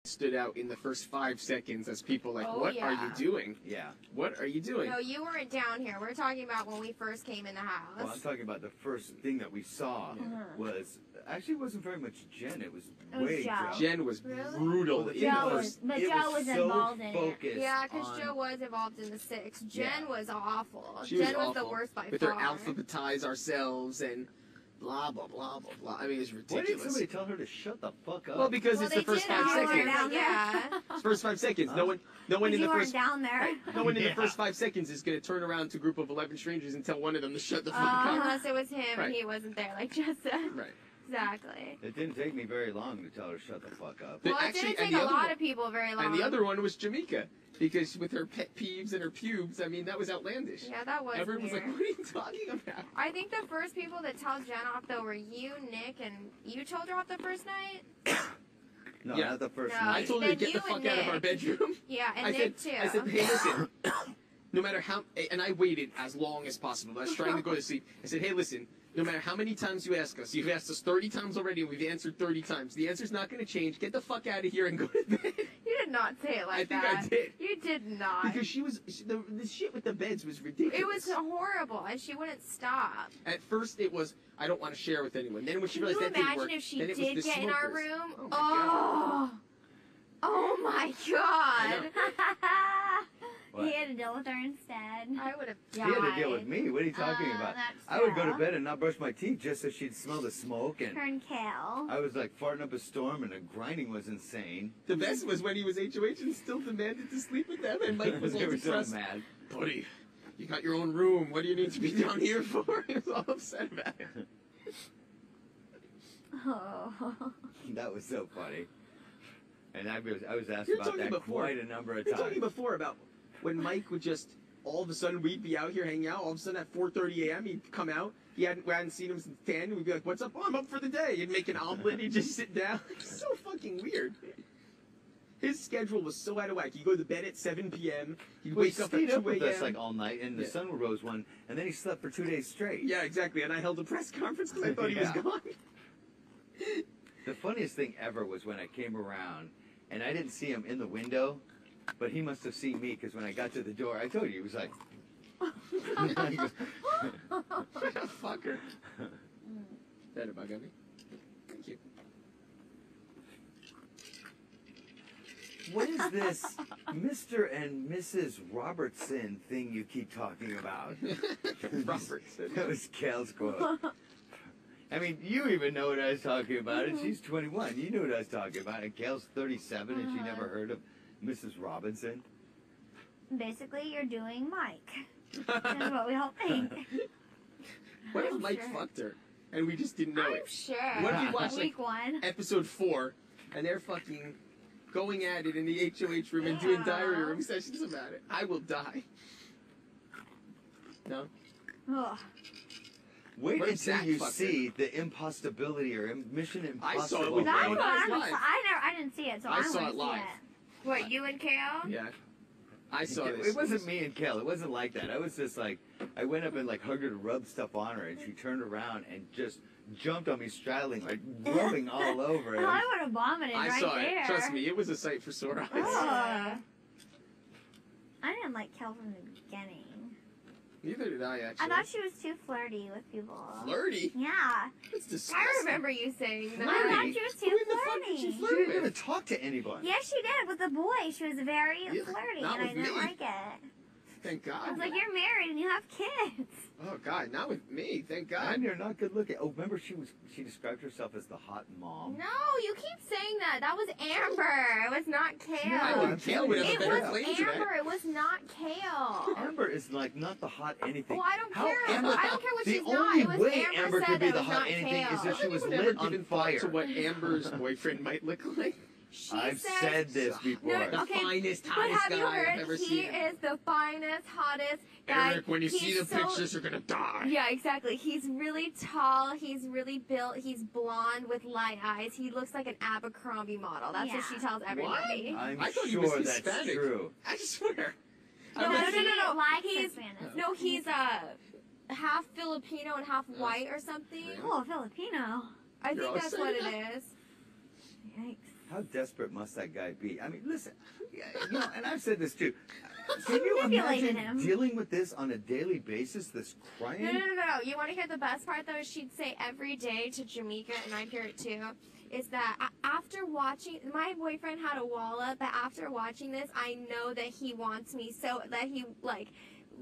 stood out in the first 5 seconds as people like, Oh, what yeah. are you doing? Yeah. What are you doing? No, you weren't down here. We're talking about when we first came in the house. Well, I'm talking about the first thing that we saw was actually it wasn't very much Jen. It was way Joe. Joe. Jen was Really? brutal. Well, in Joe the Joe first- was, but it Joe was so involved in it. focused Yeah, because on- Joe was involved in the 6. Jen Yeah. was awful. She Jen was awful. the worst by With far. her alphabetize ourselves and blah, blah, blah, blah, blah. I mean, it's Why did ridiculous. somebody tell her to shut the fuck up? Well, because Well, it's they the first did 5 after, seconds. down there. Yeah. It's first 5 seconds. No one in You the weren't first down there. right, no one in the Yeah. first 5 seconds is going to turn around to a group of 11 strangers and tell one of them to shut the fuck up. Unless it was him Right. and he wasn't there, like Jess said. Right. Exactly. It didn't take me very long to tell her to shut the fuck up. The- Well, it actually, didn't and take the a other lot one- of people very long. And the other one was Jamaica, because with her pet peeves and her pubes, I mean, that was outlandish. Yeah, that was Everyone was weird. like, what are you talking about? I think the first people that tell Jen off, though, were you, Nick, and you told her off the first night? No, Yeah. not the first No, night. I told her to then get the you fuck and out of our Nick. bedroom. Yeah, and I Nick, said, too. I said, hey, listen, no matter how, and I waited as long as possible. I was trying to go to sleep. I said, hey, listen, no matter how many times you ask us, you've asked us 30 times already and we've answered 30 times. The answer's not going to change. Get the fuck out of here and go to bed. You did not say it like I think that. I did. You did not. Because the shit with the beds was ridiculous. It was horrible, and she wouldn't stop. At first, it was, I don't want to share with anyone. Then when she Can realized you that didn't imagine work, if she then it did was the get in our smokers. room? Oh, Oh my god. What? He had to deal with her instead. I would have She died. had to deal with me. What are you talking about? That's I would go to true. bed and not brush my teeth just so she'd smell the smoke. And Turn Kale. I was like farting up a storm, and the grinding was insane. The best was when he was HOH and still demanded to sleep with them, and Mike was all They were so depressed. mad. Buddy, you got your own room. What do you need to be down here for? He was all upset about it. Oh. That was so funny. And I was asked You're about talking that before. quite a number of We were talking times. before about when Mike would just, all of a sudden, we'd be out here hanging out. All of a sudden, at 4:30 a.m., he'd come out. We hadn't seen him since 10. And we'd be like, what's up? Oh, I'm up for the day. He'd make an omelet. He'd just sit down. It's so fucking weird. His schedule was so out of whack. He'd go to bed at 7 p.m. He'd Well, he wake up at stayed 2 up with us a.m. like all night, and the Yeah. sun rose one, and then he slept for 2 days straight. Yeah, exactly. And I held a press conference because I thought he was Yeah. gone. The funniest thing ever was when I came around, and I didn't see him in the window, but he must have seen me, because when I got to the door, I told you, he was like... Fucker. That about got me. Thank you. What is this Mr. and Mrs. Robertson thing you keep talking about? Robertson. That was Cal's quote. I mean, you even know what I was talking about, and she's 21. You knew what I was talking about, and Cal's 37, and she never heard of Mrs. Robinson. Basically, you're doing Mike. That's what we all think. What if I'm Mike sure. fucked her and we just didn't know I'm it? sure. What if you watch like Week 1. episode 4 and they're fucking going at it in the HOH room and doing Yeah. diary room sessions about it? I will die. No? Ugh. Wait What if until Zach you fucked see the impossibility or Mission I saw Impossible. it with That's my what own eyes I'm live. I didn't see it, so I I saw wanna it see live. What, you and Kale? Yeah. I saw this. It wasn't me and Kel. It wasn't like that. I was just like, I went up and like hugged her to rub stuff on her, and she turned around and just jumped on me, straddling, like rubbing all over. Oh, I would have vomited I right saw there. it. Trust me, it was a sight for sore eyes. Ugh. I didn't like Kel from the beginning. Neither did I, actually. I thought she was too flirty with people. Flirty? Yeah. It's disgusting. I remember you saying that. I thought Flirty? she was Who too in the fuck did she flirty. flirt She didn't with? even talk to anybody. Yes, she did. With the boy, she was very Yeah, flirty, not and I with didn't me. like it. Thank God. I was like, you're married and you have kids. Oh, God, not with me. Thank God. And you're not good looking. Oh, remember she described herself as the hot mom. No, you keep saying that. That was Amber. It was not Kale. I No, think Kale would have a It better was claim to that. Amber. It was not Kale. Amber is like not the hot anything. Well, I don't How care. Amber- I don't care what the she's not. only It was way Amber Amber said could be that the was hot not anything Kale. is if she was Anyone ever lit on given thought fire. to what Amber's boyfriend might look like? She I've said, said this before. No, The okay, finest, but hottest have guy you I've heard? ever He seen. is the finest, hottest guy. Eric, when you see He's the so- pictures, you're gonna die. Yeah, exactly. He's really tall. He's really built. He's blonde with light eyes. He looks like an Abercrombie model. That's what Yeah. she tells everybody. I'm I thought he was sure that's Hispanic. true. I swear. No, I'm no, like, no, no, no. Like He's Hispanic. no, he's half Filipino and half white or something. Really? Oh, Filipino. I You're think all that's what saying it is. Yikes. How desperate must that guy be? I mean, listen, you know, and I've said this too. Can She you manipulated imagine him. dealing with this on a daily basis? This crying? No. You want to hear the best part though? She'd say every day to Jamaica, and I hear it too. Is that after watching, my boyfriend had a wallop, but after watching this, I know that he wants me so, that he, like,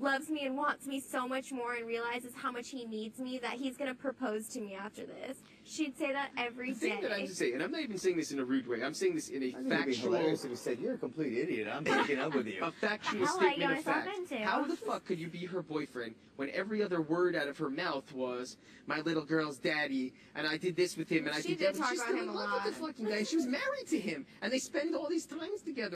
loves me and wants me so much more and realizes how much he needs me that he's going to propose to me after this. She'd say that every The thing day. that I'm just saying, and I'm not even saying this in a rude way, I'm saying this in a I think it'd be factual, hilarious if he said, "You're a complete idiot. I'm breaking up with you." a factual Hell, like, statement of yourself fact. into. How the fuck could you be her boyfriend when every other word out of her mouth was "my little girl's daddy" and "I did this with him" and "I She did did that"? talk She's about still him in a love with the lot. fucking guy. She was married to him, and they spend all these times together.